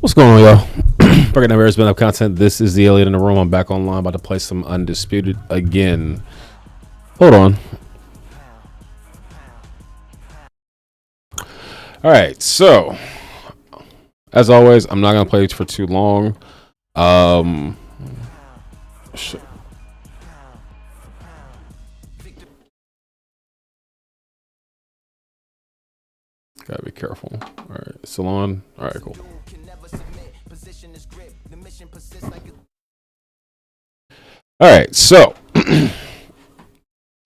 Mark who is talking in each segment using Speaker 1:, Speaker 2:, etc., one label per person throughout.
Speaker 1: What's going on, y'all? Breaking down various up content. This is the Elliott in the room. I'm back online, about to play some Undisputed again. Hold on. All right, so as always, I'm not gonna play for too long. Shit. Gotta be careful. All right, Salon. All right, cool. All right, so I'm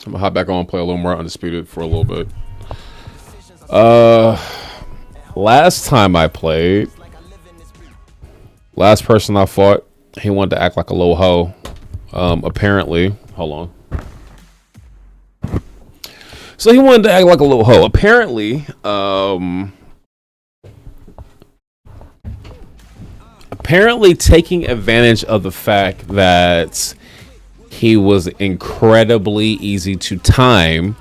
Speaker 1: gonna hop back on and play a little more Undisputed for a little bit. Last time I played, last person I fought, he wanted to act like a little hoe. Apparently, hold on. So he wanted to act like a little hoe. Apparently, taking advantage of the fact that he was incredibly easy to time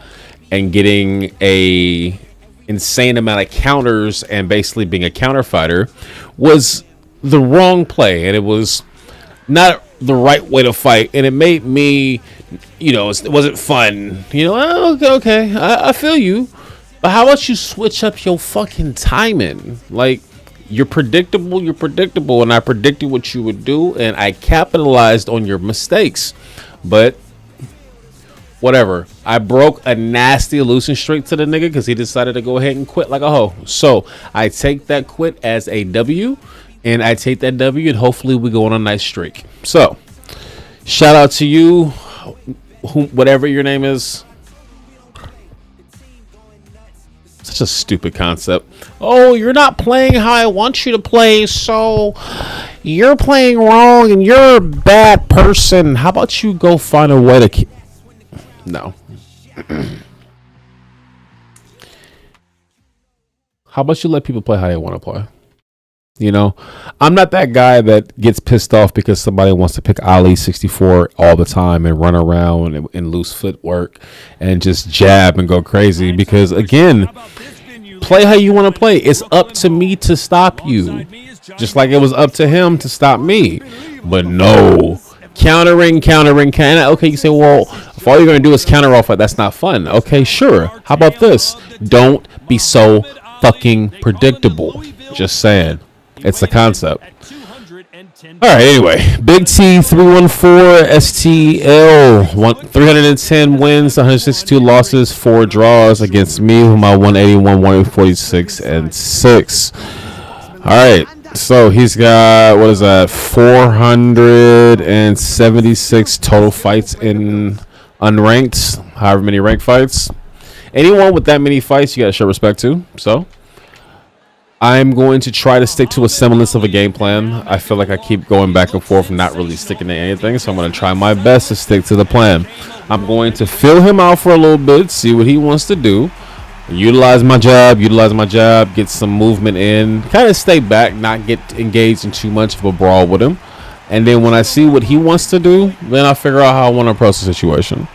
Speaker 1: and getting a insane amount of counters and basically being a counter fighter was the wrong play, and it was not the right way to fight, and it made me, you know, it wasn't fun. You know, okay, I feel you, but how about you switch up your fucking timing? Like, you're predictable, and I predicted what you would do, and I capitalized on your mistakes. But whatever, I broke a nasty losing streak to the nigga because he decided to go ahead and quit like a hoe. So I take that quit as a W, and I take that W, and hopefully we go on a nice streak. So shout out to you, whatever your name is. Such a stupid concept. Oh, you're not playing how I want you to play, so you're playing wrong and you're a bad person. How about you go find a way to no. How about you let people play how they want to play? You know, I'm not that guy that gets pissed off because somebody wants to pick Ali 64 all the time and run around and loose footwork and just jab and go crazy. Because again, play how you want to play. It's up to me to stop you, just like it was up to him to stop me. But no, countering. Okay, you say, well, if all you're gonna do is counter off, that's not fun. Okay, sure. How about this? Don't be so fucking predictable. Just saying. It's the concept. All right, anyway. Big T 314 STL 310 wins, 162 losses, 4 draws against me, whom I 181, 146, and 6. All right. So he's got, what is that, 476 total fights in unranked, however many ranked fights. Anyone with that many fights, you got to show respect to. So I'm going to try to stick to a semblance of a game plan. I feel like I keep going back and forth and not really sticking to anything, so I'm going to try my best to stick to the plan. I'm going to fill him out for a little bit, see what he wants to do, utilize my jab, get some movement in, kind of stay back, not get engaged in too much of a brawl with him. And then when I see what he wants to do, then I'll figure out how I want to approach the situation.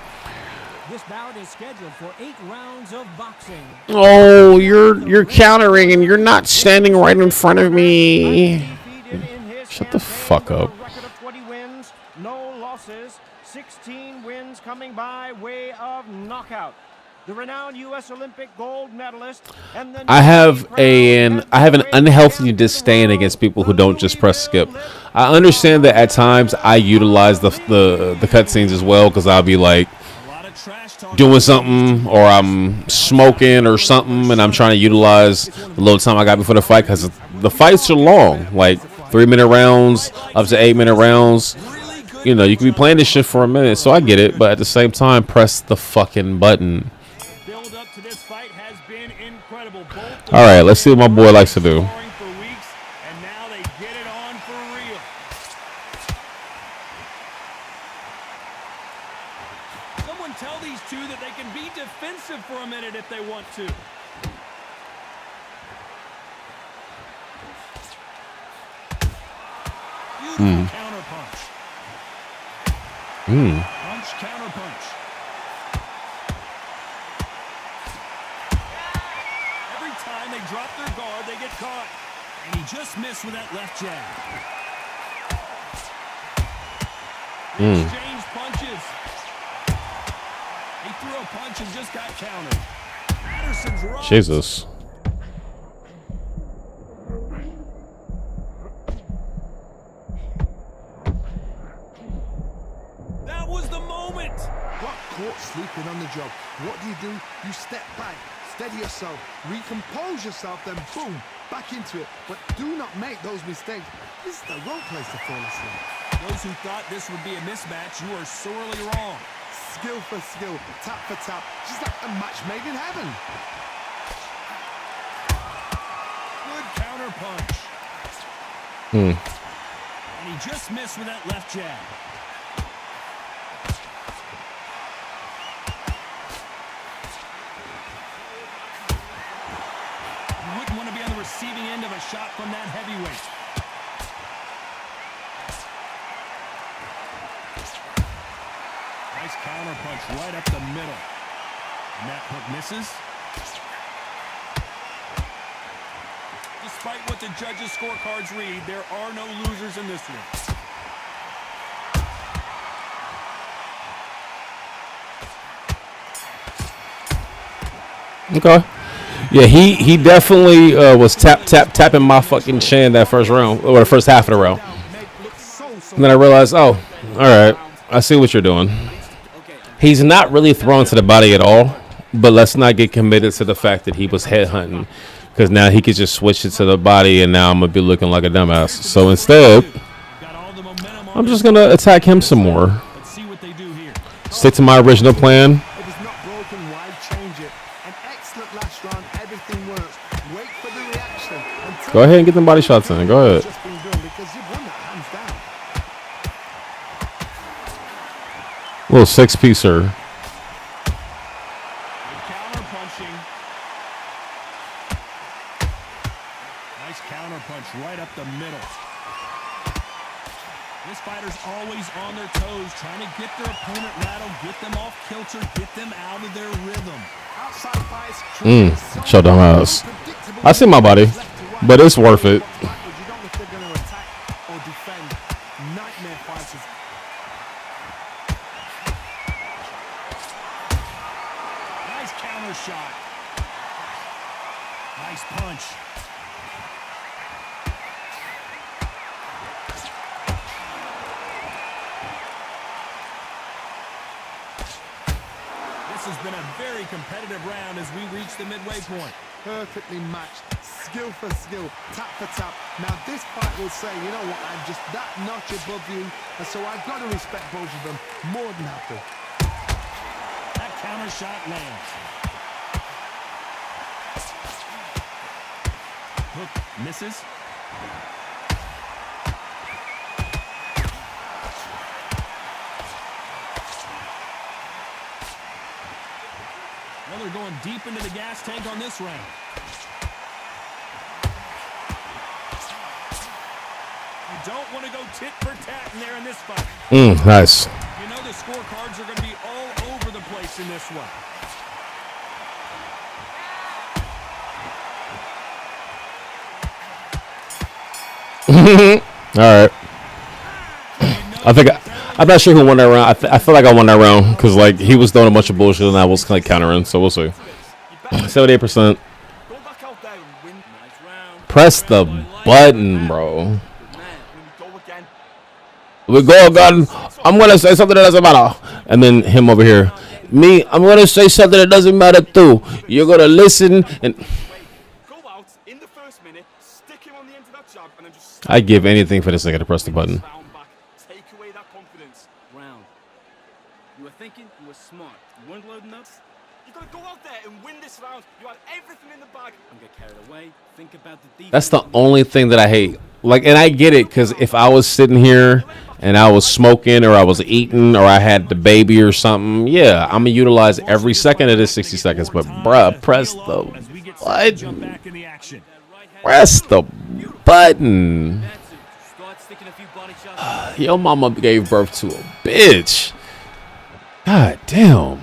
Speaker 1: Oh, you're countering and you're not standing right in front of me. Shut the fuck up. No losses, 16 wins coming by way of knockout. The renowned U.S. Olympic gold medalist. I have an unhealthy disdain against people who don't just press skip. I understand that at times I utilize the cutscenes as well, because I'll be like doing something or I'm smoking or something, and I'm trying to utilize the little time I got before the fight, because the fights are long, like 3-minute rounds up to 8-minute rounds. You know, you can be playing this shit for a minute, so I get it, but at the same time, press the fucking button. All right, let's see what my boy likes to do.
Speaker 2: Tell these two that they can be defensive for a minute if they want to. Counter punch. Punch, counter punch. Every time they drop their guard, they get caught. And he just missed with that left jab. Exchange punches. He threw a punch and just got countered. Patterson's right.
Speaker 1: Jesus.
Speaker 2: That was the moment.
Speaker 3: Got caught sleeping on the job. What do? You step back, steady yourself, recompose yourself, then boom, back into it. But do not make those mistakes. This is the wrong place to fall asleep.
Speaker 2: Those who thought this would be a mismatch, you are sorely wrong.
Speaker 3: Skill for skill, tap for tap, just like a match made in heaven.
Speaker 2: Good counter punch. And he just missed with that left jab. You wouldn't want to be on the receiving end of a shot from that heavyweight. Nice counter punch right up the middle. And that hook misses. Despite what the judges' scorecards read, there are no losers in this one.
Speaker 1: Okay. Yeah, he definitely was tapping my fucking chin that first round, or the first half of the round. And then I realized, oh, all right, I see what you're doing. He's not really thrown to the body at all, but let's not get committed to the fact that he was headhunting, because now he could just switch it to the body, and now I'm going to be looking like a dumbass. So instead, I'm just going to attack him some more. Stick to my original plan.
Speaker 3: If it's not broken, why change it? An excellent last round, everything works. Wait for the reaction.
Speaker 1: Go ahead and get them body shots in. Go ahead.
Speaker 3: Just been done because you've won that hands down.
Speaker 1: Little six-piecer.
Speaker 2: Counter punching. Nice counter punch right up the middle. This fighter's always on their toes, trying to get their opponent rattled, get them off kilter, get them out of their rhythm.
Speaker 3: Outside fights,
Speaker 1: Show them house. I see my body, but it's worth it.
Speaker 3: You don't know if they're going to attack or defend. Nightmare fighters.
Speaker 2: Nice counter shot. Nice punch. This has been a very competitive round as we reach the midway point.
Speaker 3: Perfectly matched, skill for skill, tap for tap. Now this fight will say, you know what, I'm just that notch above you, and so I've got to respect both of them more than happy.
Speaker 2: That counter shot lands. Hook misses. Well, they're going deep into the gas tank on this round. You don't want to go tit for tat in there in this fight.
Speaker 1: Nice.
Speaker 2: You know the scorecards are going to be all over the place in this one.
Speaker 1: All right. I'm not sure who won that round. I feel like I won that round because like he was throwing a bunch of bullshit and I was like countering. So we'll see. 78%. Press the button, bro. We go again. I'm gonna say something that doesn't matter. And then him over here. Me, I'm gonna say something that doesn't matter too. You're gonna listen and. I'd give anything for this nigga to press the button.
Speaker 4: Take away that confidence. Round. You were thinking, you were smart. You weren't loading up. You gotta go out there and win this round. You had everything in the bag. Don't get carried away. Think about the defense.
Speaker 1: That's the only thing that I hate. Like, and I get it, because if I was sitting here and I was smoking or I was eating or I had the baby or something, yeah, I'm gonna utilize every second of this 60 seconds. But bruh, press the button. Press the button. Your mama gave birth to a bitch. God damn.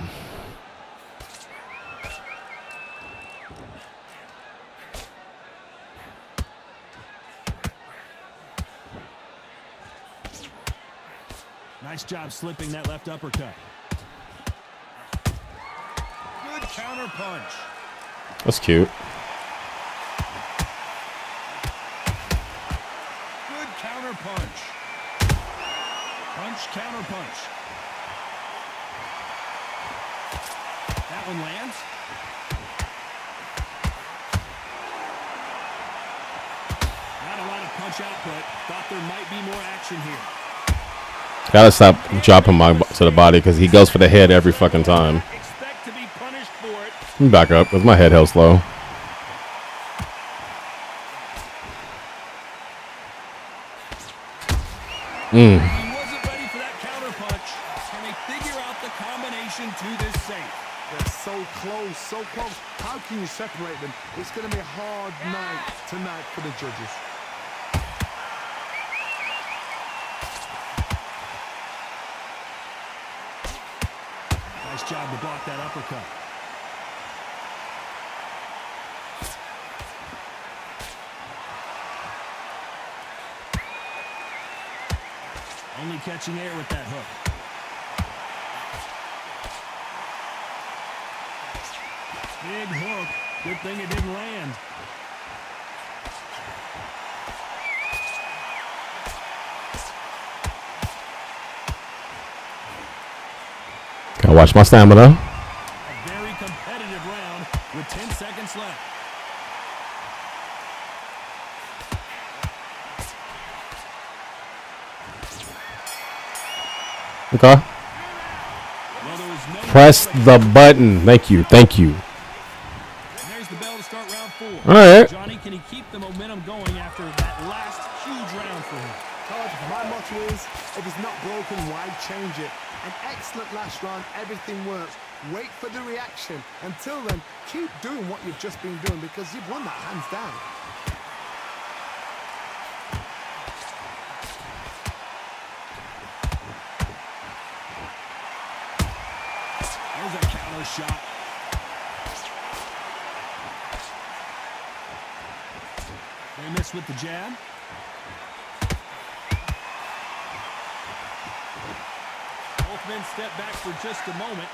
Speaker 2: Nice job slipping that left uppercut. Good counter punch.
Speaker 1: That's cute.
Speaker 2: Good counter punch. Punch, counter punch. That one lands. Not a lot of punch output. Thought there might be more action here.
Speaker 1: Gotta stop dropping my to the body because he goes for the head every fucking time.
Speaker 2: Expect to be punished for it.
Speaker 1: Let me back up because my head held slow.
Speaker 2: He wasn't ready for that counter punch. Can they figure out the combination to this safe?
Speaker 3: They're so close, so close. How can you separate them? It's going to be a hard night tonight for the judges.
Speaker 2: Nice job to block that uppercut. Only catching air with that hook. Big hook. Good thing it didn't land.
Speaker 1: Gotta watch my stamina.
Speaker 2: A very competitive round with 10 seconds left.
Speaker 1: Okay.
Speaker 2: Well, there was no
Speaker 1: Press the button. Thank you. Thank you.
Speaker 2: There's the bell to start round 4.
Speaker 1: All right.
Speaker 2: Johnny, can he keep the momentum going after that last huge round for him?
Speaker 3: Todd, my motto is, if it's not broken, why change it? An excellent last round, everything works. Wait for the reaction. Until then, keep doing what you've just been doing because you've won that hands down.
Speaker 2: There's a counter shot. They miss with the jab. Both men step back for just a moment.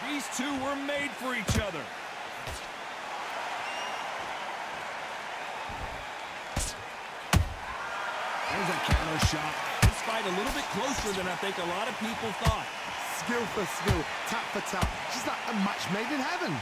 Speaker 2: These two were made for each other. There's a counter shot. This fight a little bit closer than I think a lot of people thought.
Speaker 3: Skill for skill, tap for tap. Just like a match made in heaven.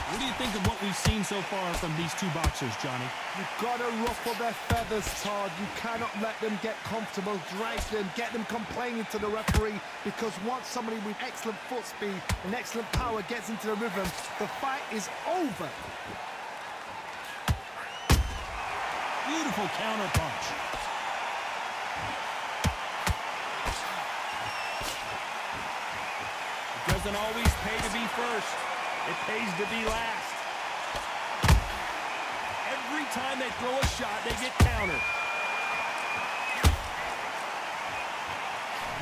Speaker 2: What do you think of what we've seen so far from these two boxers, Johnny?
Speaker 3: You've got to ruffle their feathers, Todd. You cannot let them get comfortable, drag them, get them complaining to the referee, because once somebody with excellent foot speed and excellent power gets into the rhythm, the fight is over.
Speaker 2: Beautiful counter punch. It doesn't always pay to be first. It pays to be last. Every time they throw a shot, they get countered.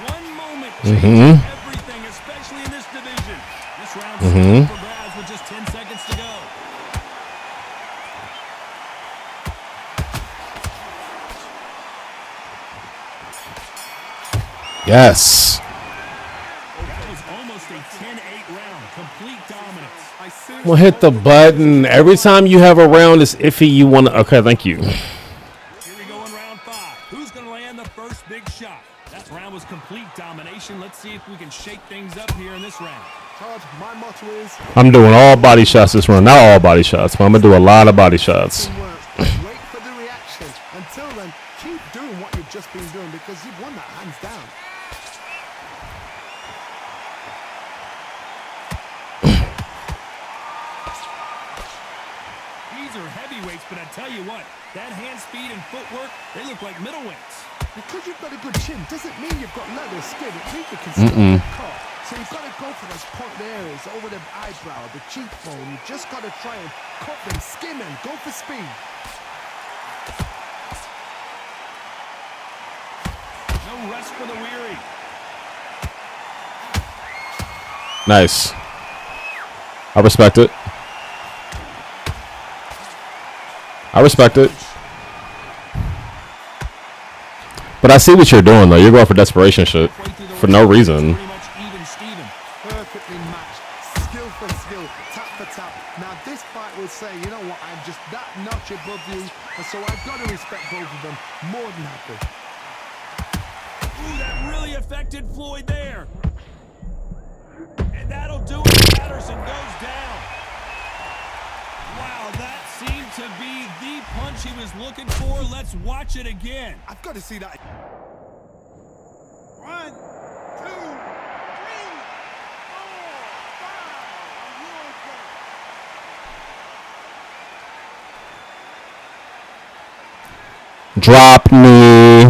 Speaker 2: One moment changes everything, especially in this division. This round's still for grabs with just 10 seconds to go.
Speaker 1: Yes.
Speaker 2: That was almost a 10-8 round. Complete dominance.
Speaker 3: I seriously
Speaker 1: Well, hit the button. Every time you have a round that's iffy, you want to. Okay, thank you.
Speaker 2: Here we go in round 5. Who's going to land the first big shot? That round was complete domination. Let's see if we can shake things up here in this round.
Speaker 3: Todd, my motto is
Speaker 1: I'm doing all body shots this round. Not all body shots, but I'm going to do a lot of body shots.
Speaker 3: it works. Wait for the reaction. Until then, keep doing what you've just been doing because you've won that hands down.
Speaker 2: These are heavyweights, but I tell you what, that hand speed and footwork, they look like middleweights.
Speaker 3: Because you've got a good chin doesn't mean you've got leather skin. It means you can still get caught. So you've got to go for those point areas over the eyebrow, the cheekbone. You've just got to try and cut them, skim them, go for speed.
Speaker 2: No rest for the weary.
Speaker 1: Nice. I respect it.
Speaker 5: I respect it. But I see what you're doing, though. You're going for desperation shit for no reason.
Speaker 3: Perfectly matched, skill for skill, tap for tap. Now this fight will say, you know what, I'm just that notch above you, and so I've got to respect both of them. More than happy.
Speaker 2: Ooh, that really affected Floyd there. And that'll do it. Patterson goes down. Wow, that seemed to be the punch he was looking for. Let's watch it again.
Speaker 3: I've got to see that. 1, 2, 3, 4, 5.
Speaker 5: Drop me.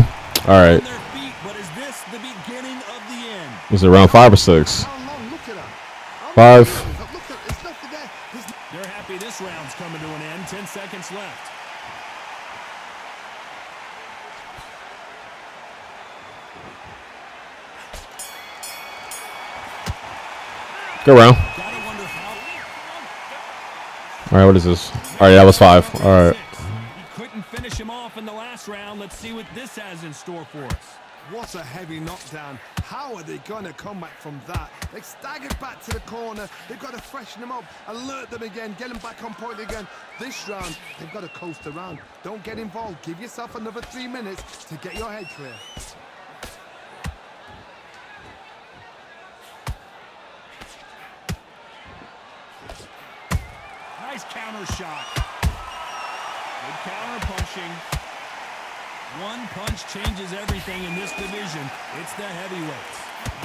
Speaker 5: All right.
Speaker 2: Their feet, but is this the beginning of the end?
Speaker 5: Was it round 5 or 6?
Speaker 3: How long? Look at her.
Speaker 5: 5.
Speaker 3: Look at, it's nothing there.
Speaker 2: They're happy this round's coming to an end. 10 seconds left.
Speaker 5: Go round.
Speaker 2: Gotta wonder how.
Speaker 5: All right, what is this? All right, that was 5. All right.
Speaker 2: He couldn't finish him off in the last round. Let's see what this has in store for us.
Speaker 3: What a heavy knockdown. How are they going to come back from that? They staggered back to the corner. They've got to freshen them up, alert them again, get them back on point again. This round, they've got to coast around. Don't get involved. Give yourself another 3 minutes to get your head clear.
Speaker 2: Nice counter shot. Good counter punching. One punch changes everything in this division. It's the heavyweights.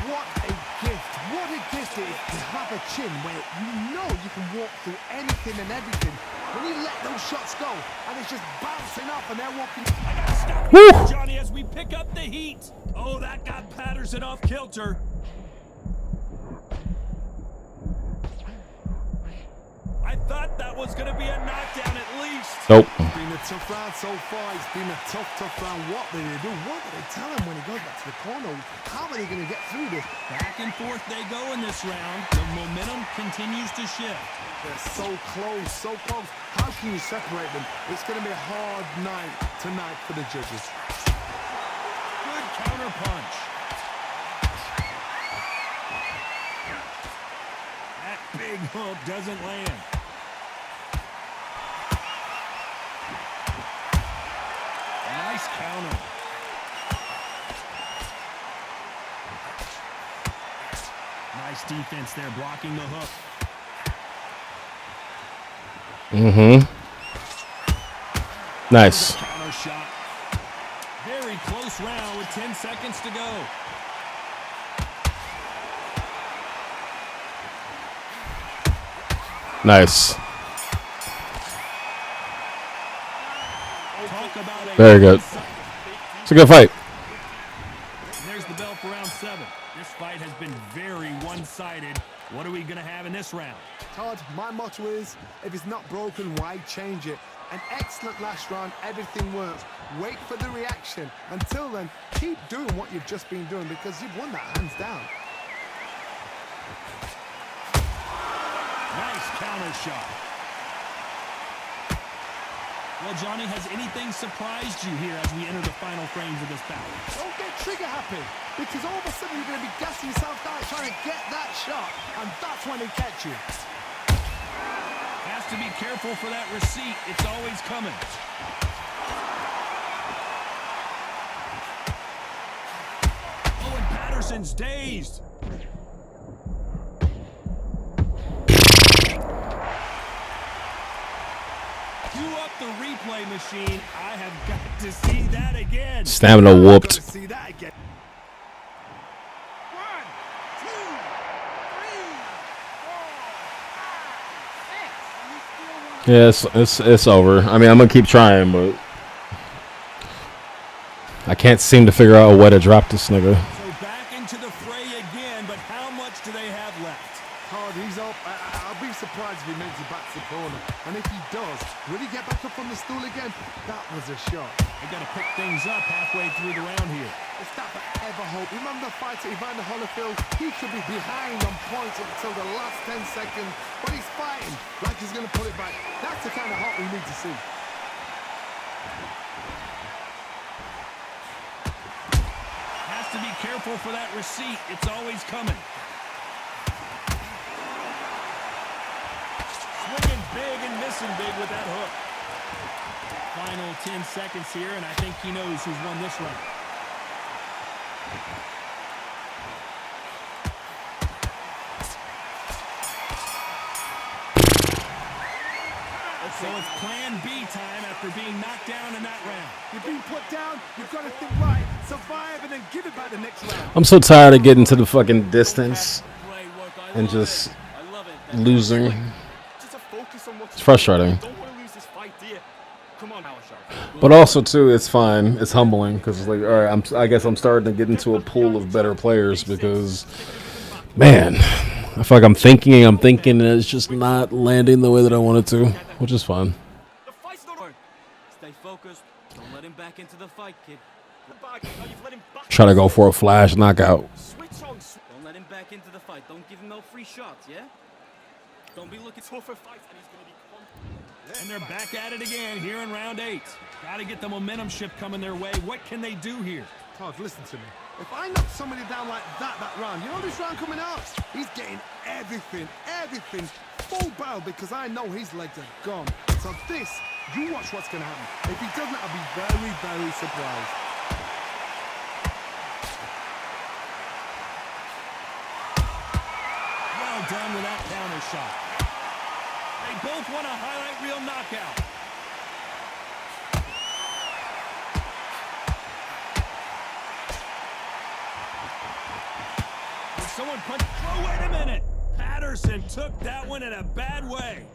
Speaker 3: What a gift. What a gift it is to have a chin where you know you can walk through anything and everything. When you let those shots go and it's just bouncing off and they're walking.
Speaker 2: I gotta stop here, Johnny, as we pick up the heat. Oh, that got Patterson off kilter. I thought that was going to be a knockdown at least.
Speaker 5: Nope.
Speaker 3: It's been a tough round so far. It's been a tough round. What do they do? What do they tell him when he goes back to the corner? How are they going to get through this?
Speaker 2: Back and forth they go in this round. The momentum continues to shift.
Speaker 3: They're so close, so close. How can you separate them? It's going to be a hard night tonight for the judges.
Speaker 2: Good counter punch. That big hook doesn't land. Nice counter. Nice defense there, blocking the hook.
Speaker 5: Nice.
Speaker 2: Counter shot. Very close round with 10 seconds to go.
Speaker 5: Nice.
Speaker 2: Talk about a
Speaker 5: Very good. It's a good fight.
Speaker 2: And there's the bell for round 7. This fight has been very one-sided. What are we going to have in this round?
Speaker 3: Todd, my motto is, if it's not broken, why change it? An excellent last round, everything works. Wait for the reaction. Until then, keep doing what you've just been doing because you've won that hands down.
Speaker 2: Nice counter shot. Well, Johnny, has anything surprised you here as we enter the final frames of this battle?
Speaker 3: Don't get trigger happy because all of a sudden you're going to be gassing yourself down trying to get that shot, and that's when they catch you.
Speaker 2: Has to be careful for that receipt. It's always coming. Oh, and Patterson's dazed. Cue up the replay machine. I have got to see that again.
Speaker 5: Stamina whooped.
Speaker 3: Gotta see that again.
Speaker 2: 1, 2, 3, 4, 5, 6.
Speaker 5: Yeah, it's over. I mean, I'm gonna keep trying, but I can't seem to figure out a way to drop this nigga.
Speaker 2: So back into the fray again, but how much do they have left?
Speaker 3: Hard, he's up. I'll be surprised if he makes it back to the corner. And if he does, will he get back up on the stool again? That was a shot.
Speaker 2: They got to pick things up halfway through the round here.
Speaker 3: If that ever hope. Remember the fight at Evander Holyfield? He could be behind on points until the last 10 seconds, but he's fighting like he's going to pull it back. That's the kind of hope we need to see.
Speaker 2: Has to be careful for that receipt. It's always coming. Swinging big and missing big with that hook. Final 10 seconds here, and I think he knows who's won this round. So it's plan B time after being knocked down in that round.
Speaker 3: You're being put down, you've got to think right, survive, and then give it back the next round.
Speaker 5: I'm so tired of getting to the fucking distance and just losing. It's frustrating. But also too, it's fine. It's humbling because it's like, all right, I guess I'm starting to get into a pool of better players because, man, I feel like I'm thinking, and it's just not landing the way that I want it to, which is fine.
Speaker 4: Stay focused. Don't let him back into the fight, kid.
Speaker 5: Try to go for a flash knockout.
Speaker 4: Don't let him back into the fight. Don't give him no free shots, yeah? Don't be looking for fights, and he's going to be confident.
Speaker 2: And they're back at it again here in round 8. Got to get the momentum shift coming their way. What can they do here?
Speaker 3: Todd, listen to me. If I knock somebody down like that round, you know this round coming up? He's getting everything, full barrel because I know his legs are gone. So this, you watch what's going to happen. If he doesn't, I'll be very, very surprised.
Speaker 2: Well done with that counter shot. They both want a highlight reel knockout. Someone punched. Oh, wait a minute. Patterson took that one in a bad way.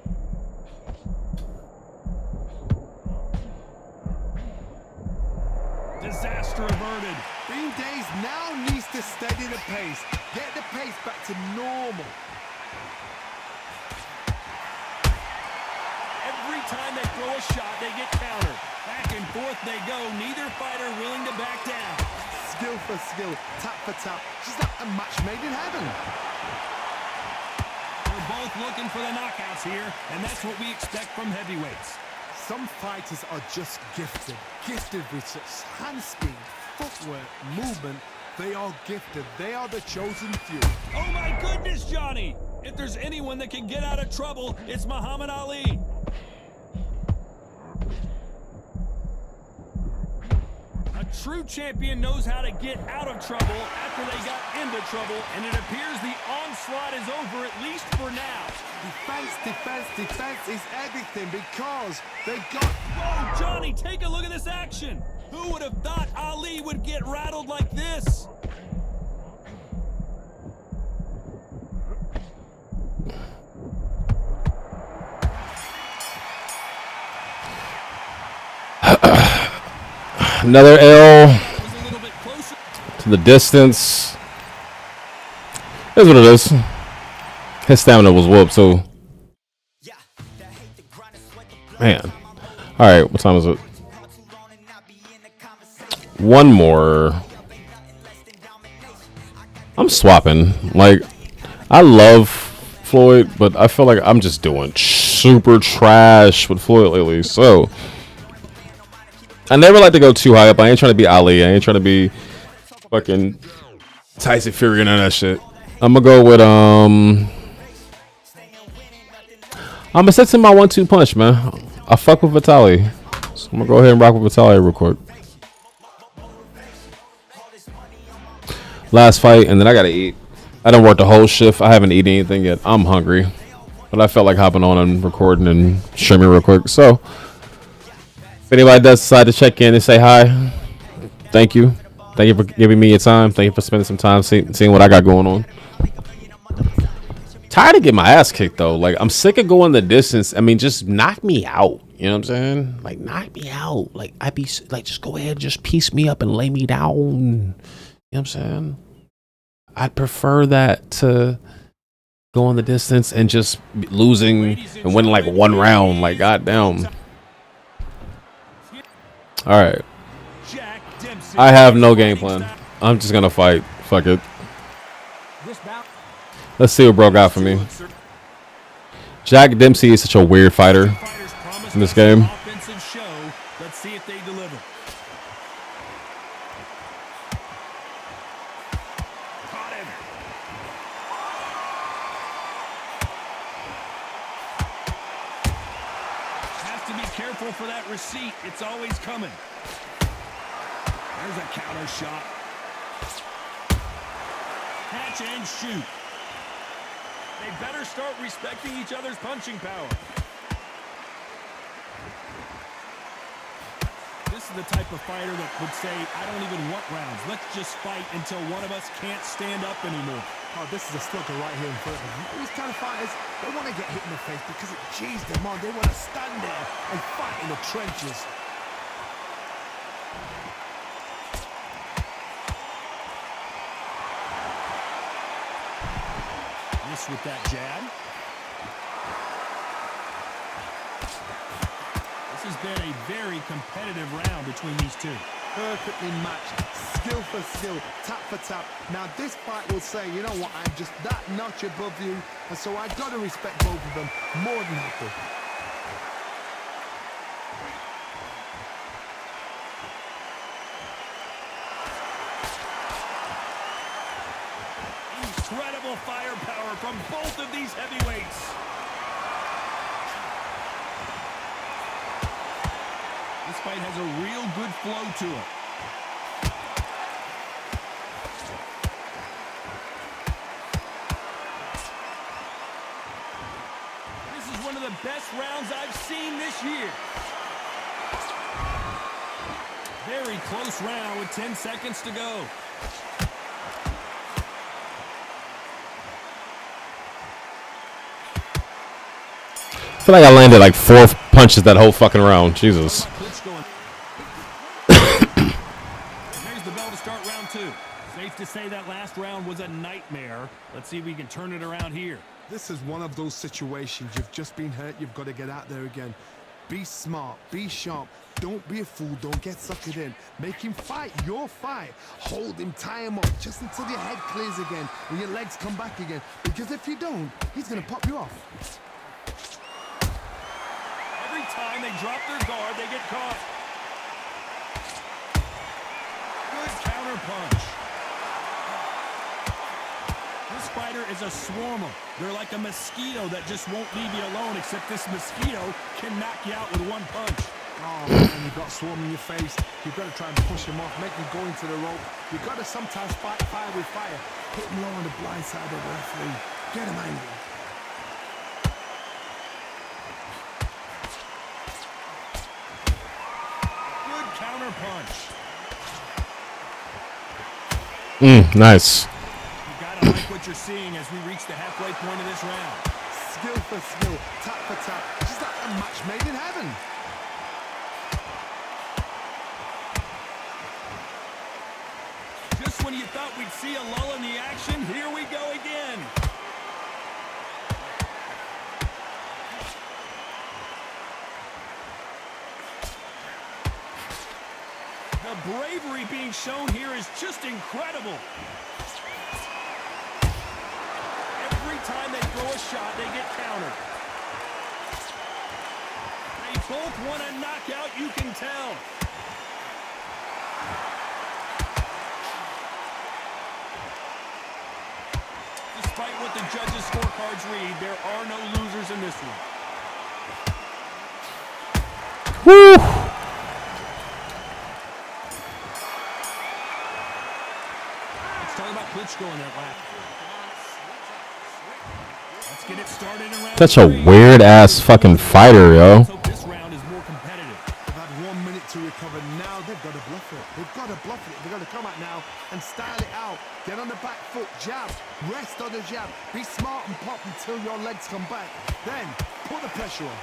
Speaker 2: Disaster averted.
Speaker 3: Bean Days now needs to steady the pace. Get the pace back to normal.
Speaker 2: Every time they throw a shot, they get countered. Back and forth they go. Neither fighter willing to back down.
Speaker 3: Skill for skill, tap for tap, just like a match made in heaven.
Speaker 2: They're both looking for the knockouts here, and that's what we expect from heavyweights.
Speaker 3: Some fighters are just gifted with such hand speed, footwork, movement. They are gifted. They are the chosen few.
Speaker 2: Oh my goodness, Johnny! If there's anyone that can get out of trouble, it's Muhammad Ali. A true champion knows how to get out of trouble after they got into trouble, and it appears the onslaught is over, at least for now.
Speaker 3: Defense is everything because they got...
Speaker 2: Whoa, Johnny, take a look at this action. Who would have thought Ali would get rattled like this?
Speaker 5: Another L to the distance. That's what it is. His stamina was whooped, so. Man. Alright, what time is it? One more. I'm swapping. Like, I love Floyd, but I feel like I'm just doing super trash with Floyd lately, so. I never like to go too high up. I ain't trying to be Ali. I ain't trying to be fucking Tyson Fury and all that shit. I'm gonna go with I'm gonna set to my 1-2 punch, man. I fuck with Vitaly, so I'm gonna go ahead and rock with Vitaly real quick. Last fight, and then I gotta eat. I done worked the whole shift. I haven't eaten anything yet. I'm hungry, but I felt like hopping on and recording and streaming real quick. So. If anybody does decide to check in and say hi, thank you. Thank you for giving me your time. Thank you for spending some time seeing what I got going on. Tired of getting my ass kicked, though. Like, I'm sick of going the distance. I mean, just knock me out. You know what I'm saying? Like, knock me out. Like, I'd be like, just go ahead and just piece me up and lay me down. You know what I'm saying? I'd prefer that to going the distance and just losing and winning like one round. Like, goddamn. All right. I have no game plan. I'm just going to fight. Fuck it. Let's see what bro got for me. Jack Dempsey is such a weird fighter in this game.
Speaker 2: Let's see if they to be careful for that receipt. It's always coming. There's a counter shot. Catch and shoot. They better start respecting each other's punching power. This is the type of fighter that would say, I don't even want rounds. Let's just fight until one of us can't stand up anymore.
Speaker 3: Oh, this is a struggle right here in front of them. These kind of fighters, they want to get hit in the face because it cheese them on. They want to stand there and fight in the trenches.
Speaker 2: Miss with that jab. This has been a very competitive round between these two.
Speaker 3: Perfectly matched, skill for skill, tap for tap. Now this fight will say, you know what, I'm just that notch above you, and so I got to respect both of them more than happy.
Speaker 2: Incredible firepower from both of these heavyweights. This fight has a real good flow to it. This is one of the best rounds I've seen this year. Very close round with 10 seconds to go.
Speaker 5: I feel like I landed like 4 punches that whole fucking round. Jesus.
Speaker 2: There's the bell to start round 2. Safe to say that last round was a nightmare. Let's see if we can turn it around here.
Speaker 3: This is one of those situations. You've just been hurt. You've got to get out there again. Be smart. Be sharp. Don't be a fool. Don't get suckered in. Make him fight your fight. Hold him. Tie him up just until your head clears again and your legs come back again. Because if you don't, he's going to pop you off.
Speaker 2: Every time they drop their guard, they get caught. Good counter punch. This fighter is a swarmer. They're like a mosquito that just won't leave you alone, except this mosquito can knock you out with one punch.
Speaker 3: Oh, man, you've got swarm in your face. You've got to try and push him off, make him go into the rope. You've got to sometimes fight fire with fire. Hit him low on the blind side of the referee. Get him angry.
Speaker 2: Good counter punch.
Speaker 5: Nice.
Speaker 2: You gotta like what you're seeing as we reach the halfway point of this round.
Speaker 3: Skill for skill, tap for tap. Just like a match made in heaven.
Speaker 2: Just when you thought we'd see a lull in the action, here we go again. The bravery being shown here is just incredible. Every time they throw a shot, they get countered. They both want a knockout, you can tell. Despite what the judges' scorecards read, there are no losers in this one.
Speaker 5: Woo!
Speaker 2: Let's talk about Klitschko in that lap. Let's get it started in round
Speaker 5: Such a
Speaker 2: 3.
Speaker 5: weird ass fucking fighter, yo.
Speaker 2: Let's hope this round is more competitive.
Speaker 3: They've had 1 minute to recover. Now they've got to bluff it. They've got to bluff it. They've got to come out now and style it out. Get on the back foot, jab, rest on the jab. Be smart and pop until your legs come back. Then put the pressure on.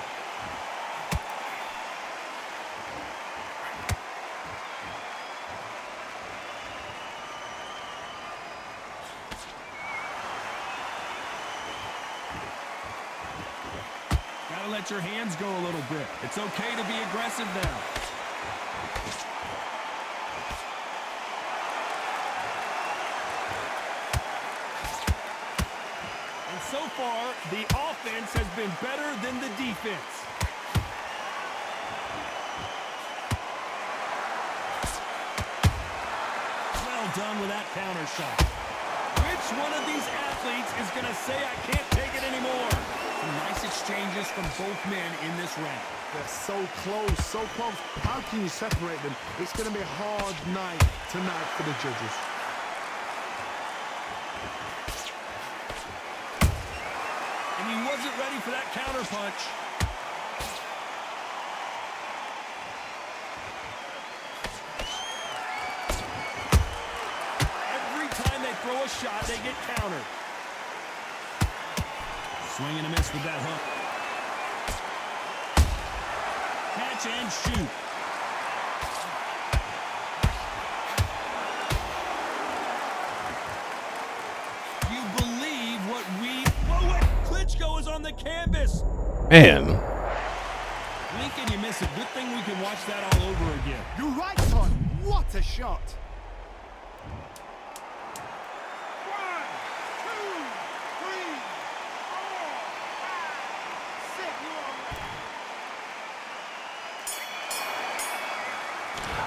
Speaker 2: Gotta let your hands go a little bit. It's okay to be aggressive now. And so far, the offense has been better than the defense. Well done with that counter shot. Which one of these athletes is going to say, I can't take it anymore? Some nice exchanges from both men in this round.
Speaker 3: They're so close, so close. How can you separate them? It's going to be a hard night tonight for the judges.
Speaker 2: And he wasn't ready for that counter punch. Every time they throw a shot, they get countered. Swing and a miss with that hook. Catch and shoot. You believe what we... Whoa, wait. Klitschko is on the canvas.
Speaker 1: Man.
Speaker 2: Blink and you miss it. Good thing we can watch that all over again.
Speaker 3: You're right, son. What a shot. 1, 2, 3, 4, 5, 6.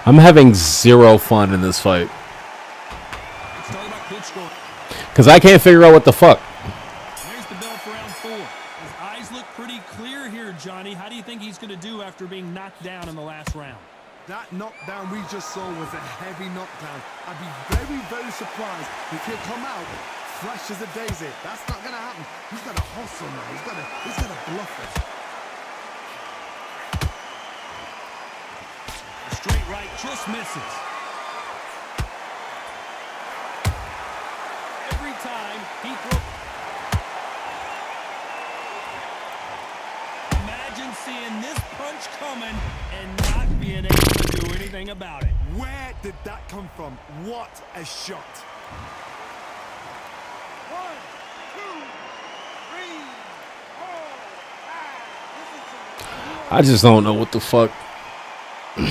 Speaker 1: I'm having zero fun in this fight.
Speaker 2: Let's talk about Klitschko.
Speaker 1: Because I can't figure out what the fuck.
Speaker 2: There's the bell for round 4. His eyes look pretty clear here, Johnny. How do you think he's going to do after being knocked down in the last round?
Speaker 3: That knockdown we just saw was a heavy knockdown. I'd be very, very surprised if he'll come out fresh as a daisy. That's not going to happen. He's got to hustle now. He's got to bluff it.
Speaker 2: A straight right just misses. Every time he throws... Imagine seeing this punch coming and not being able to do anything about it.
Speaker 3: Where did that come from? What a shot. 1, 2, 3, 4, 5.
Speaker 1: I just don't know what the fuck.
Speaker 2: They're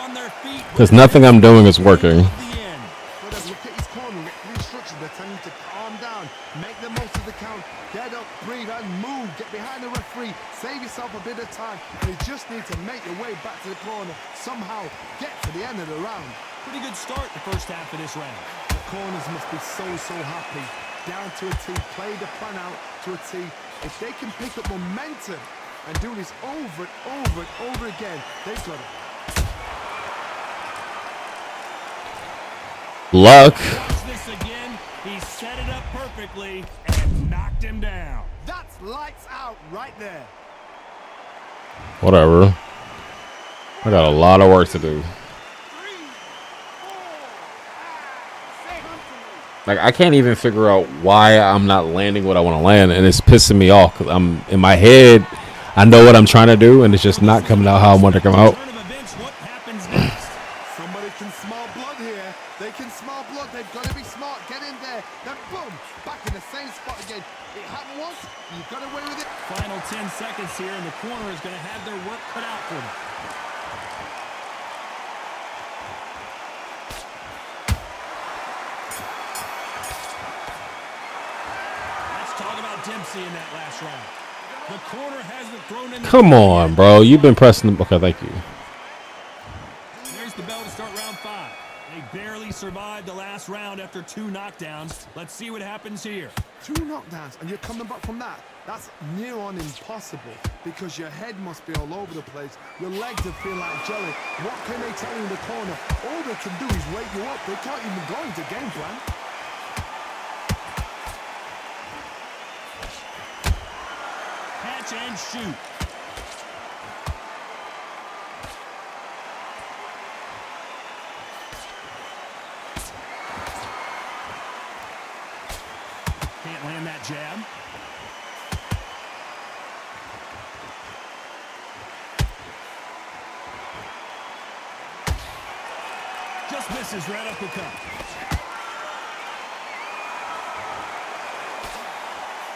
Speaker 2: on their feet.
Speaker 1: Because nothing I'm doing is working.
Speaker 2: The end.
Speaker 3: But look at his corner, get the instructions. They're telling him to calm down, make the most of the count, get up, breathe, and move. Get behind the referee, save yourself a bit of time, and you just need to make your way back to the corner. Somehow get to the end of the round.
Speaker 2: Pretty good start the first half of this round.
Speaker 3: The corners must be so happy. Down to a T, play the plan out to a T. If they can pick up momentum and do this over and over and over again, they've got it.
Speaker 1: Luck.
Speaker 2: Watch this again. He set it up perfectly and knocked him down.
Speaker 3: That's lights out right there.
Speaker 1: Whatever. I got a lot of work to do.
Speaker 3: 3, 4, 5, 6.
Speaker 1: Like, I can't even figure out why I'm not landing what I want to land, and it's pissing me off because I'm in my head. I know what I'm trying to do, and it's just not coming out how I want it to come out.
Speaker 2: Turn of events, what happens next?
Speaker 3: Somebody can smell blood here. They can smell blood. They've got to be smart. Get in there. Then boom, back in the same spot again. It happened once. You got away with it.
Speaker 2: Final 10 seconds here, and the corner is going to have their work cut out for them. Let's talk about Dempsey in that last round. The corner hasn't thrown in.
Speaker 1: Come on, bro. You've been pressing the... Okay, thank you.
Speaker 2: There's the bell to start round 5. They barely survived the last round after 2 knockdowns. Let's see what happens here.
Speaker 3: 2 knockdowns, and you're coming back from that. That's near on impossible because your head must be all over the place. Your legs are feeling like jelly. What can they tell you in the corner? All they can do is wake you up. They can't even go into game plan.
Speaker 2: Catch and shoot. Can't land that jab. Just misses right uppercut.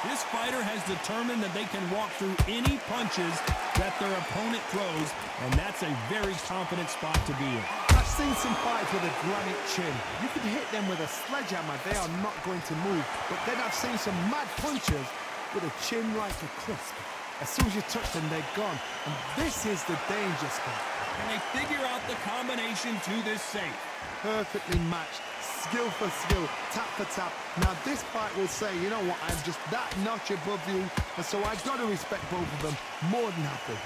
Speaker 2: This fighter has determined that they can walk through any punches that their opponent throws, and that's a very confident spot to be in.
Speaker 3: I've seen some fights with a granite chin. You could hit them with a sledgehammer. They are not going to move. But then I've seen some mad punchers with a chin like a crisp. As soon as you touch them, they're gone. And this is the danger spot.
Speaker 2: And they figure out the combination to this safe.
Speaker 3: perfectly matched. Skill for skill, tap for tap. Now this fight will say, you know what, I'm just that notch above you, and so I've got to respect both of them more than happy.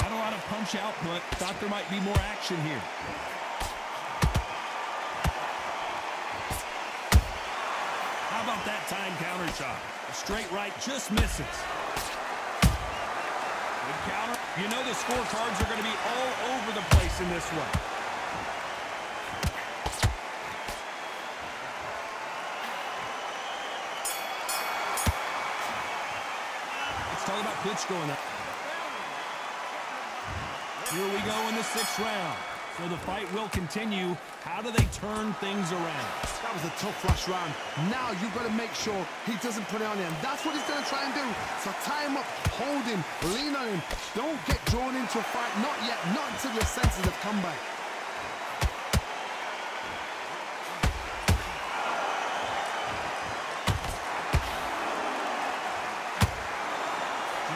Speaker 2: Not a lot of punch output. Thought there might be more action here. How about that time counter shot? A straight right just misses. Good counter. You know the scorecards are going to be all over the place in this one. It's all about pitch going up. Here we go in the 6th round. So the fight will continue. How do they turn things around?
Speaker 3: That was a tough last round. Now you've got to make sure he doesn't put it on him. That's what he's going to try and do. So tie him up, hold him, lean on him. Don't get drawn into a fight. Not yet. Not until your senses have come back.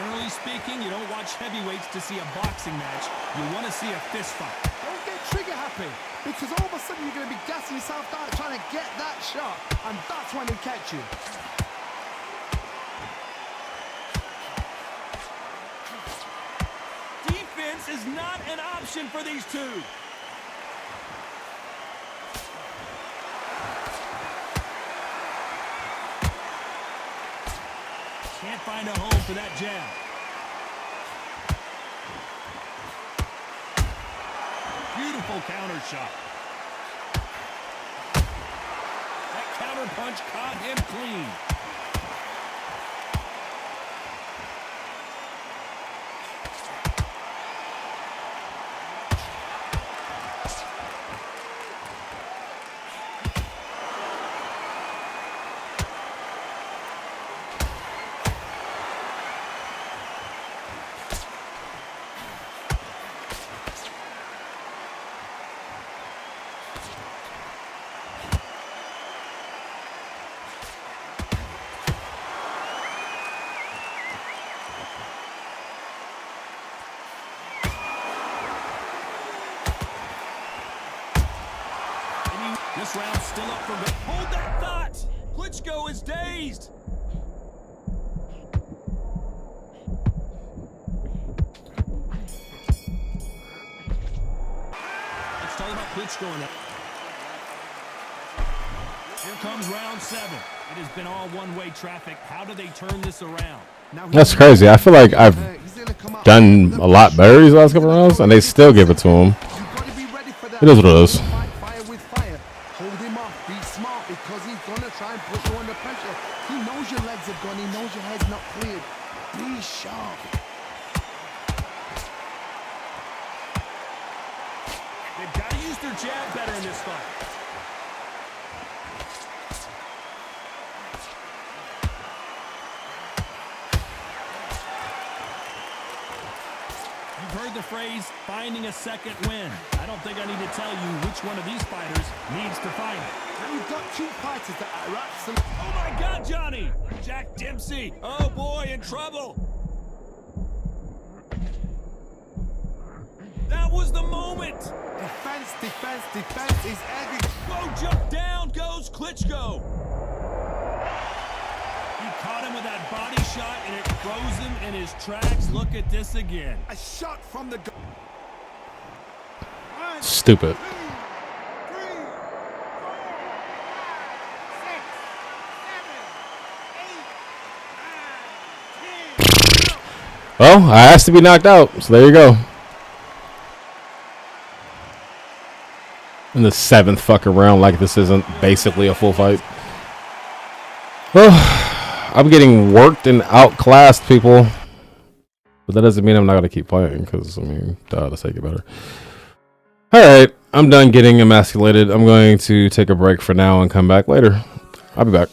Speaker 2: Generally speaking, you don't watch heavyweights to see a boxing match. You want to see a fist fight.
Speaker 3: Don't get trigger happy, because all of a sudden you're going to be gassing yourself out trying to get that shot, and that's when they catch you.
Speaker 2: Defense is not an option for these two. Can't find a home for that jab. Beautiful counter shot. That counter punch caught him clean. This round's still up for good. Hold that thought! Klitschko is dazed! Let's talk about Klitschko in that. Here comes round 7. It has been all one-way traffic. How do they turn this around?
Speaker 5: That's crazy. I feel like I've done a lot better these last couple rounds, and they still give it to him. It is what it is.
Speaker 3: Fire with fire. Hold him off. Be smart, because he's going to try and put you under pressure. He knows your legs are gone. He knows your head's not cleared. Be sharp.
Speaker 2: They've got to use their jab better in this fight. You've heard the phrase, finding a second win. I don't think I need to tell you which one of these fighters needs to find it.
Speaker 3: And you've got two fighters that are absolutely...
Speaker 2: Oh my God, Johnny! Jack Dempsey, oh boy, in trouble! That was the moment!
Speaker 3: Defense, defense, defense is everything.
Speaker 2: Whoa, jump down goes Klitschko! He caught him with that body shot, and it froze him in his tracks. Look at this again.
Speaker 3: A shot from the...
Speaker 5: Stupid. Well, I asked to be knocked out, so there you go. In the 7th fucking round, like this isn't basically a full fight. Well, I'm getting worked and outclassed, people. But that doesn't mean I'm not going to keep playing, because, I mean, let's take it better. Alright, I'm done getting emasculated. I'm going to take a break for now and come back later. I'll be back.